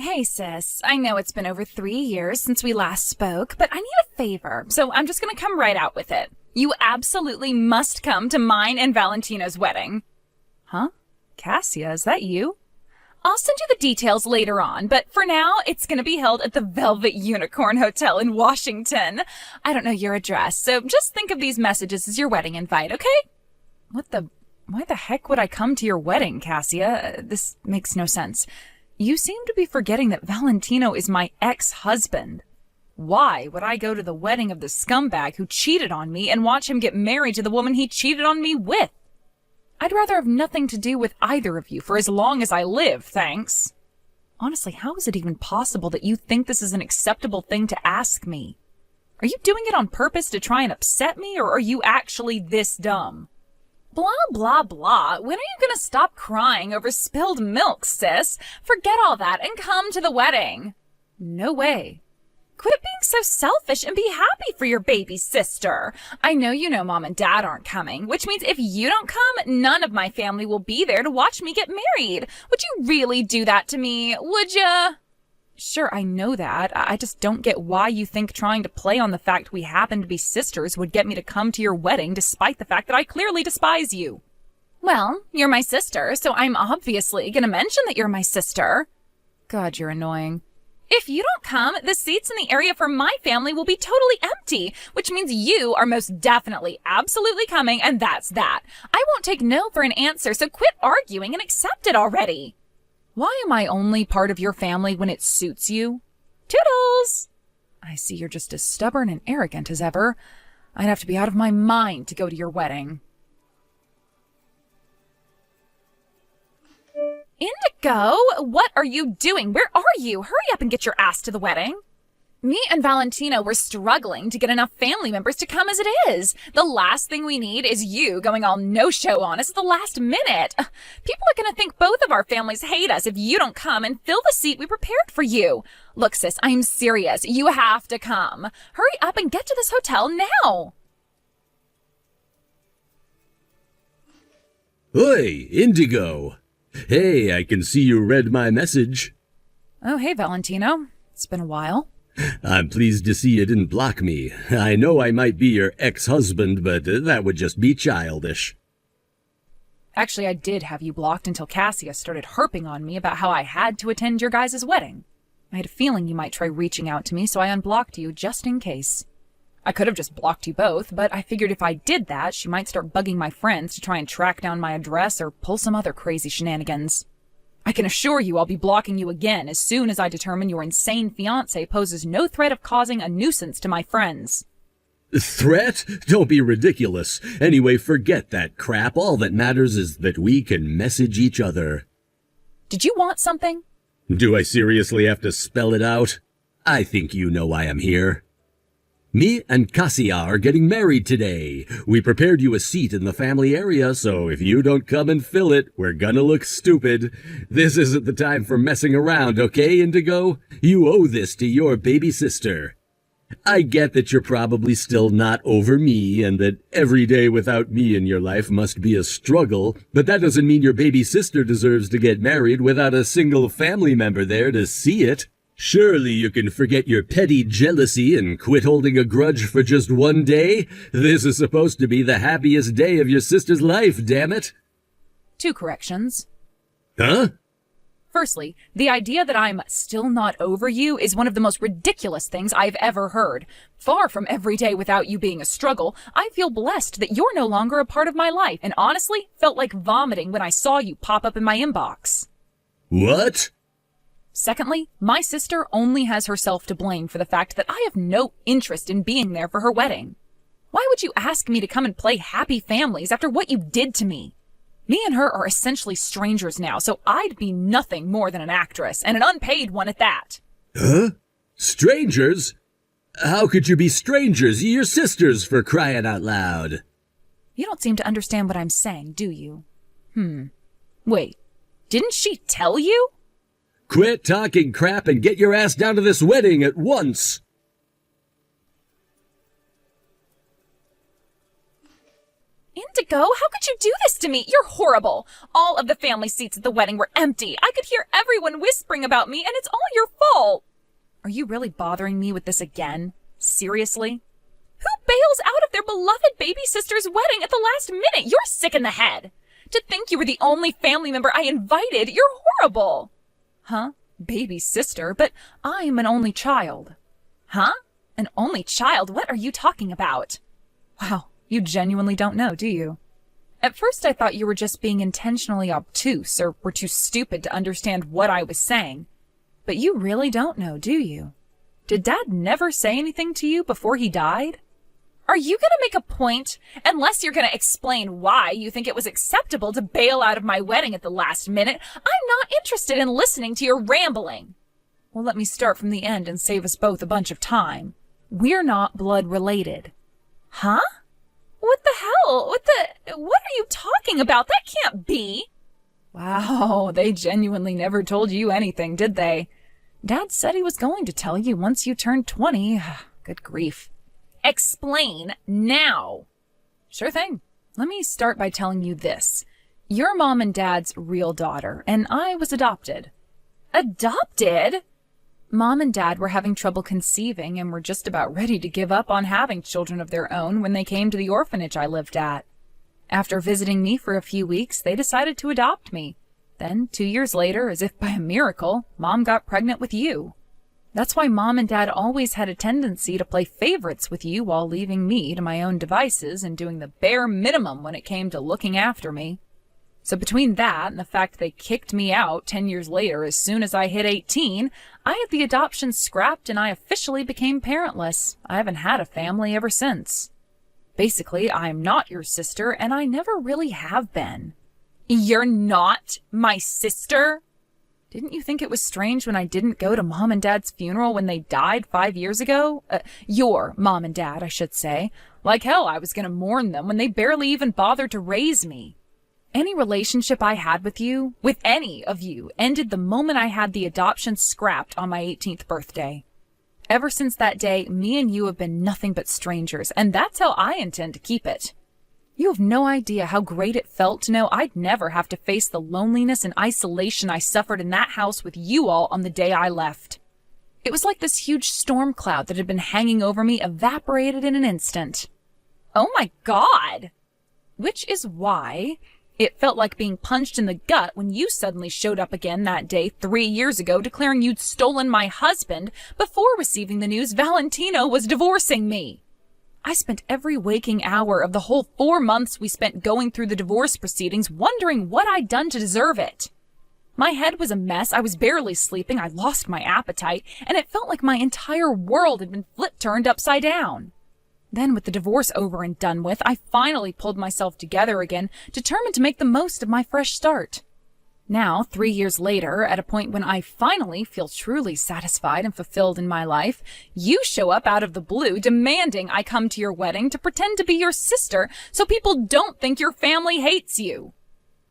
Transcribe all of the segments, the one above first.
Hey sis, I know it's been over 3 years since we last spoke, but I need a favor, so I'm just gonna come right out with it. You absolutely must come to mine and Valentino's wedding. Huh? Cassia, is that you? I'll send you the details later on, but for now, it's gonna be held at the Velvet Unicorn Hotel in Washington. I don't know your address, so just think of these messages as your wedding invite, okay? Why the heck would I come to your wedding, Cassia? This makes no sense. You seem to be forgetting that Valentino is my ex-husband. Why would I go to the wedding of the scumbag who cheated on me and watch him get married to the woman he cheated on me with? I'd rather have nothing to do with either of you for as long as I live, thanks. Honestly, how is it even possible that you think this is an acceptable thing to ask me? Are you doing it on purpose to try and upset me, or are you actually this dumb? Blah, blah, blah. When are you gonna stop crying over spilled milk, sis? Forget all that and come to the wedding. No way. Quit being so selfish and be happy for your baby sister. I know you know Mom and Dad aren't coming, which means if you don't come, none of my family will be there to watch me get married. Would you really do that to me? Would ya? Sure, I know that. I just don't get why you think trying to play on the fact we happen to be sisters would get me to come to your wedding despite the fact that I clearly despise you. Well, you're my sister, so I'm obviously gonna mention that you're my sister. God, you're annoying. If you don't come, the seats in the area for my family will be totally empty, which means you are most definitely absolutely coming, and that's that. I won't take no for an answer, so quit arguing and accept it already. Why am I only part of your family when it suits you? Toodles! I see you're just as stubborn and arrogant as ever. I'd have to be out of my mind to go to your wedding. Indigo, what are you doing? Where are you? Hurry up and get your ass to the wedding. Me and Valentino were struggling to get enough family members to come as it is. The last thing we need is you going all no-show on us at the last minute. People are going to think both of our families hate us if you don't come and fill the seat we prepared for you. Look, sis, I'm serious. You have to come. Hurry up and get to this hotel now. Oi, Indigo. Hey, I can see you read my message. Oh, hey, Valentino. It's been a while. I'm pleased to see you didn't block me. I know I might be your ex-husband, but that would just be childish. Actually, I did have you blocked until Cassia started harping on me about how I had to attend your guys' wedding. I had a feeling you might try reaching out to me, so I unblocked you just in case. I could have just blocked you both, but I figured if I did that, she might start bugging my friends to try and track down my address or pull some other crazy shenanigans. I can assure you I'll be blocking you again as soon as I determine your insane fiancé poses no threat of causing a nuisance to my friends. Threat? Don't be ridiculous. Anyway, forget that crap. All that matters is that we can message each other. Did you want something? Do I seriously have to spell it out? I think you know why I'm here. Me and Cassia are getting married today. We prepared you a seat in the family area, so if you don't come and fill it, we're gonna look stupid. This isn't the time for messing around, okay, Indigo? You owe this to your baby sister. I get that you're probably still not over me, and that every day without me in your life must be a struggle, but that doesn't mean your baby sister deserves to get married without a single family member there to see it. Surely you can forget your petty jealousy and quit holding a grudge for just one day? This is supposed to be the happiest day of your sister's life, damn it! 2 corrections. Huh? Firstly, the idea that I'm still not over you is one of the most ridiculous things I've ever heard. Far from every day without you being a struggle, I feel blessed that you're no longer a part of my life, and honestly, felt like vomiting when I saw you pop up in my inbox. What? Secondly, my sister only has herself to blame for the fact that I have no interest in being there for her wedding. Why would you ask me to come and play happy families after what you did to me? Me and her are essentially strangers now, so I'd be nothing more than an actress, and an unpaid one at that. Huh? Strangers? How could you be strangers? You're sisters, for crying out loud. You don't seem to understand what I'm saying, do you? Wait, didn't she tell you? Quit talking crap and get your ass down to this wedding at once! Indigo, how could you do this to me? You're horrible. All of the family seats at the wedding were empty. I could hear everyone whispering about me, and it's all your fault. Are you really bothering me with this again? Seriously? Who bails out of their beloved baby sister's wedding at the last minute? You're sick in the head. To think you were the only family member I invited, you're horrible. Huh? Baby sister? But I'm an only child. Huh? An only child? What are you talking about? Wow, you genuinely don't know, do you? At first I thought you were just being intentionally obtuse or were too stupid to understand what I was saying. But you really don't know, do you? Did Dad never say anything to you before he died? Are you going to make a point, unless you're going to explain why you think it was acceptable to bail out of my wedding at the last minute? I'm not interested in listening to your rambling. Well, let me start from the end and save us both a bunch of time. We're not blood related. Huh? What the hell? What are you talking about? That can't be. Wow, they genuinely never told you anything, did they? Dad said he was going to tell you once you turned 20. Good grief. Explain now. Sure thing. Let me start by telling you this. You're Mom and Dad's real daughter, and I was adopted. Adopted? Mom and Dad were having trouble conceiving and were just about ready to give up on having children of their own when they came to the orphanage I lived at. After visiting me for a few weeks, they decided to adopt me. Then, 2 years later, as if by a miracle, Mom got pregnant with you. That's why Mom and Dad always had a tendency to play favorites with you while leaving me to my own devices and doing the bare minimum when it came to looking after me. So between that and the fact they kicked me out 10 years later as soon as I hit 18, I had the adoption scrapped and I officially became parentless. I haven't had a family ever since. Basically, I'm not your sister and I never really have been. You're not my sister? Didn't you think it was strange when I didn't go to Mom and Dad's funeral when they died 5 years ago? Your Mom and Dad, I should say. Like hell, I was going to mourn them when they barely even bothered to raise me. Any relationship I had with you, with any of you, ended the moment I had the adoption scrapped on my 18th birthday. Ever since that day, me and you have been nothing but strangers, and that's how I intend to keep it. You have no idea how great it felt to know I'd never have to face the loneliness and isolation I suffered in that house with you all on the day I left. It was like this huge storm cloud that had been hanging over me evaporated in an instant. Oh my God! Which is why it felt like being punched in the gut when you suddenly showed up again that day 3 years ago declaring you'd stolen my husband before receiving the news Valentino was divorcing me. I spent every waking hour of the whole 4 months we spent going through the divorce proceedings wondering what I'd done to deserve it. My head was a mess, I was barely sleeping, I lost my appetite, and it felt like my entire world had been flip-turned upside down. Then, with the divorce over and done with, I finally pulled myself together again, determined to make the most of my fresh start. Now, 3 years later, at a point when I finally feel truly satisfied and fulfilled in my life, you show up out of the blue demanding I come to your wedding to pretend to be your sister so people don't think your family hates you.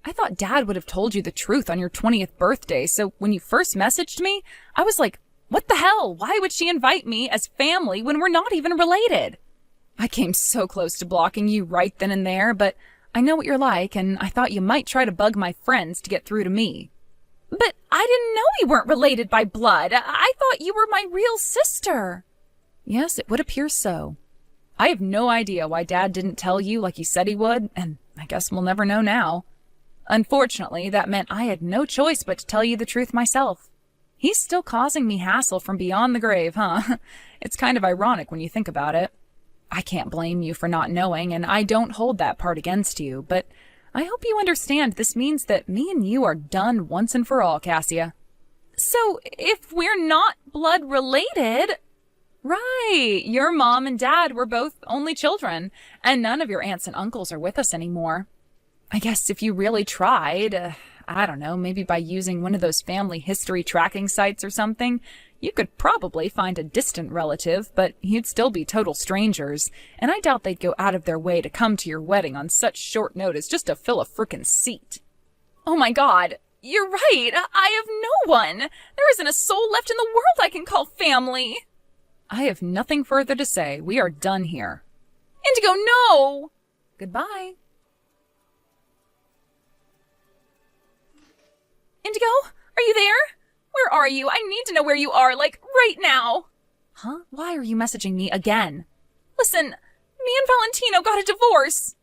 I thought Dad would have told you the truth on your 20th birthday, so when you first messaged me, I was like, what the hell? Why would she invite me as family when we're not even related? I came so close to blocking you right then and there, but I know what you're like, and I thought you might try to bug my friends to get through to me. But I didn't know we weren't related by blood. I thought you were my real sister. Yes, it would appear so. I have no idea why Dad didn't tell you like he said he would, and I guess we'll never know now. Unfortunately, that meant I had no choice but to tell you the truth myself. He's still causing me hassle from beyond the grave, huh? It's kind of ironic when you think about it. I can't blame you for not knowing, and I don't hold that part against you, but I hope you understand this means that me and you are done once and for all, Cassia. So, if we're not blood related... Right, your mom and dad were both only children, and none of your aunts and uncles are with us anymore. I guess if you really tried, I don't know, maybe by using one of those family history tracking sites or something, you could probably find a distant relative, but you'd still be total strangers, and I doubt they'd go out of their way to come to your wedding on such short notice just to fill a frickin' seat. Oh my God, you're right, I have no one. There isn't a soul left in the world I can call family. I have nothing further to say. We are done here. Indigo, no! Goodbye. Indigo, are you there? Where are you? I need to know where you are, like, right now. Huh? Why are you messaging me again? Listen, me and Valentino got a divorce.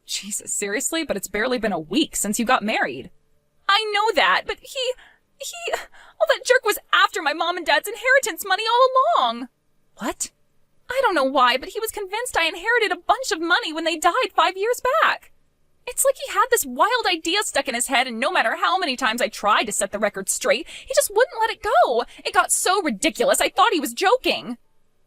Jesus, seriously? But it's barely been a week since you got married. I know that, but oh, that jerk was after my mom and dad's inheritance money all along. What? I don't know why, but he was convinced I inherited a bunch of money when they died 5 years back. It's like he had this wild idea stuck in his head, and no matter how many times I tried to set the record straight, he just wouldn't let it go. It got so ridiculous, I thought he was joking.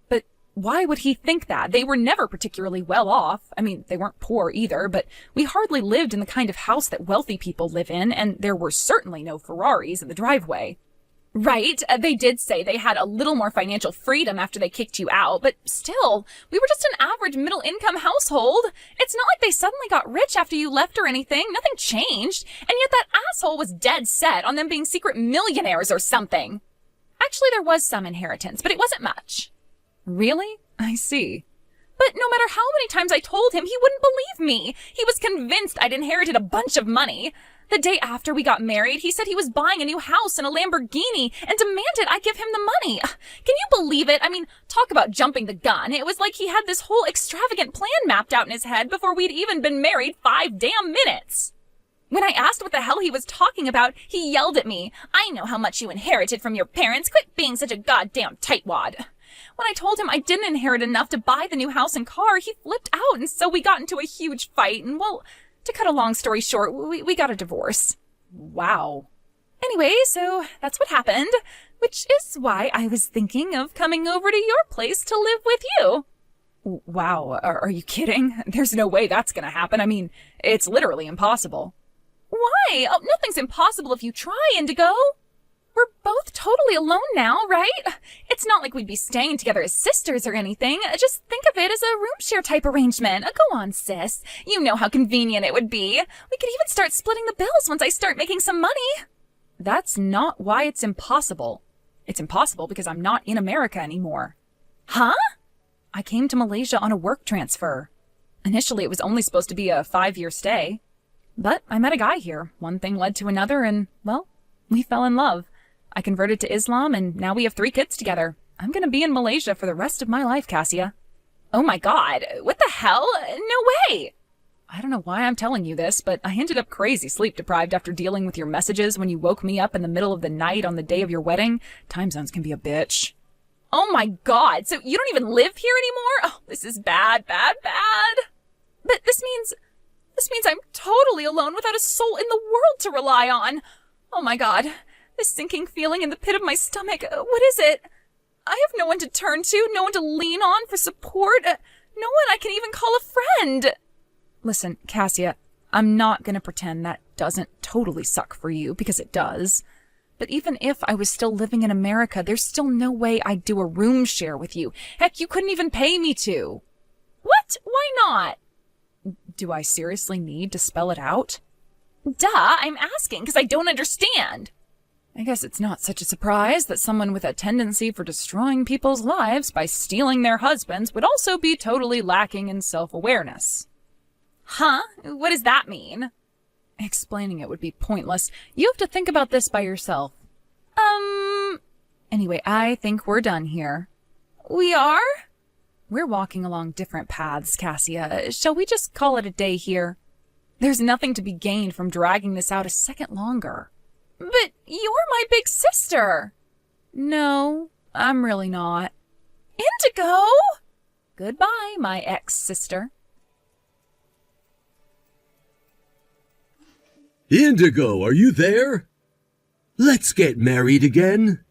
But why would he think that? They were never particularly well off. I mean, they weren't poor either, but we hardly lived in the kind of house that wealthy people live in, and there were certainly no Ferraris in the driveway. Right, they did say they had a little more financial freedom after they kicked you out, but still, we were just an average middle-income household. It's not like they suddenly got rich after you left or anything. Nothing changed, and yet that asshole was dead set on them being secret millionaires or something. Actually, there was some inheritance, but it wasn't much. Really? I see. But no matter how many times I told him, he wouldn't believe me. He was convinced I'd inherited a bunch of money. The day after we got married, he said he was buying a new house and a Lamborghini and demanded I give him the money. Can you believe it? I mean, talk about jumping the gun. It was like he had this whole extravagant plan mapped out in his head before we'd even been married 5 damn minutes. When I asked what the hell he was talking about, he yelled at me. I know how much you inherited from your parents. Quit being such a goddamn tightwad. When I told him I didn't inherit enough to buy the new house and car, he flipped out, and so we got into a huge fight, and well, to cut a long story short, we got a divorce. Wow. Anyway, so that's what happened, which is why I was thinking of coming over to your place to live with you. Wow, are you kidding? There's no way that's gonna happen. I mean, it's literally impossible. Why? Oh, nothing's impossible if you try, Indigo. We're both totally alone now, right? It's not like we'd be staying together as sisters or anything. Just think of it as a room share type arrangement. Go on, sis. You know how convenient it would be. We could even start splitting the bills once I start making some money. That's not why it's impossible. It's impossible because I'm not in America anymore. Huh? I came to Malaysia on a work transfer. Initially, it was only supposed to be a 5-year stay. But I met a guy here. One thing led to another, and, well, we fell in love. I converted to Islam, and now we have 3 kids together. I'm gonna be in Malaysia for the rest of my life, Cassia. Oh my god, what the hell? No way! I don't know why I'm telling you this, but I ended up crazy sleep-deprived after dealing with your messages when you woke me up in the middle of the night on the day of your wedding. Time zones can be a bitch. Oh my god, so you don't even live here anymore? Oh, this is bad, bad, bad. But this means I'm totally alone without a soul in the world to rely on. Oh my god. This sinking feeling in the pit of my stomach, what is it? I have no one to turn to, no one to lean on for support, no one I can even call a friend. Listen, Cassia, I'm not gonna pretend that doesn't totally suck for you, because it does. But even if I was still living in America, there's still no way I'd do a room share with you. Heck, you couldn't even pay me to. What? Why not? Do I seriously need to spell it out? Duh, I'm asking because I don't understand. I guess it's not such a surprise that someone with a tendency for destroying people's lives by stealing their husbands would also be totally lacking in self-awareness. Huh? What does that mean? Explaining it would be pointless. You have to think about this by yourself. Anyway, I think we're done here. We are? We're walking along different paths, Cassia. Shall we just call it a day here? There's nothing to be gained from dragging this out a second longer. But you're my big sister. No, I'm really not. Indigo! Goodbye, my ex-sister. Indigo, are you there? Let's get married again.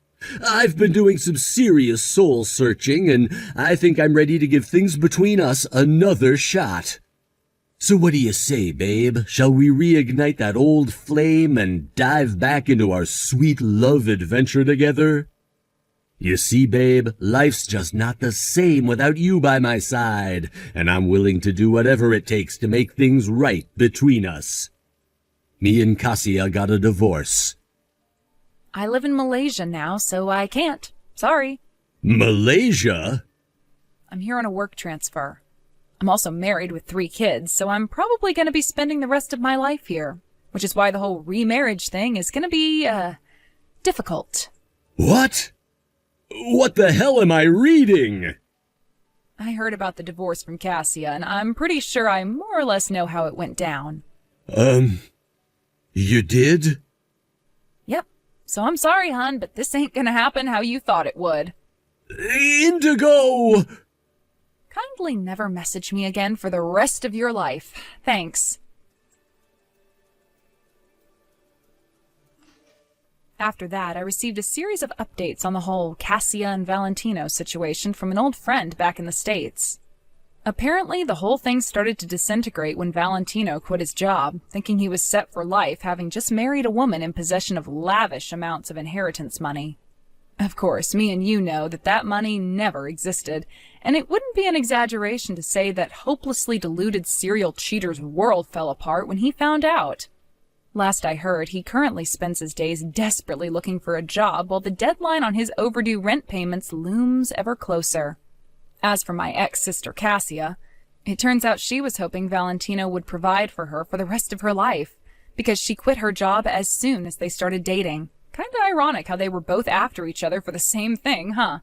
I've been doing some serious soul searching, and I think I'm ready to give things between us another shot. So what do you say, babe? Shall we reignite that old flame and dive back into our sweet love adventure together? You see, babe, life's just not the same without you by my side, and I'm willing to do whatever it takes to make things right between us. Me and Cassia got a divorce. I live in Malaysia now, so I can't. Sorry. Malaysia? I'm here on a work transfer. I'm also married with 3 kids, so I'm probably going to be spending the rest of my life here. which is why the whole remarriage thing is gonna be, difficult. What? What the hell am I reading? I heard about the divorce from Cassia, and I'm pretty sure I more or less know how it went down. You did? Yep. So I'm sorry, hon, but this ain't gonna happen how you thought it would. Indigo! Kindly never message me again for the rest of your life. Thanks. After that, I received a series of updates on the whole Cassia and Valentino situation from an old friend back in the States. Apparently, the whole thing started to disintegrate when Valentino quit his job, thinking he was set for life, having just married a woman in possession of lavish amounts of inheritance money. Of course, me and you know that that money never existed, and it wouldn't be an exaggeration to say that hopelessly deluded serial cheater's world fell apart when he found out. Last I heard, he currently spends his days desperately looking for a job while the deadline on his overdue rent payments looms ever closer. As for my ex-sister Cassia, it turns out she was hoping Valentino would provide for her for the rest of her life, because she quit her job as soon as they started dating. Kinda ironic how they were both after each other for the same thing, huh?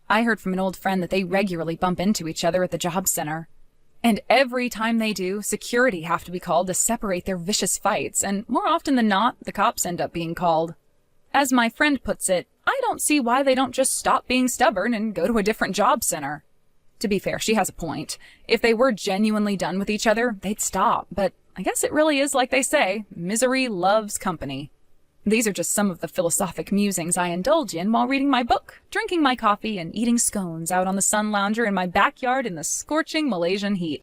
I heard from an old friend that they regularly bump into each other at the job center. And every time they do, security have to be called to separate their vicious fights, and more often than not, the cops end up being called. As my friend puts it, I don't see why they don't just stop being stubborn and go to a different job center. To be fair, she has a point. If they were genuinely done with each other, they'd stop, but I guess it really is like they say, misery loves company. These are just some of the philosophic musings I indulge in while reading my book, drinking my coffee, and eating scones out on the sun lounger in my backyard in the scorching Malaysian heat.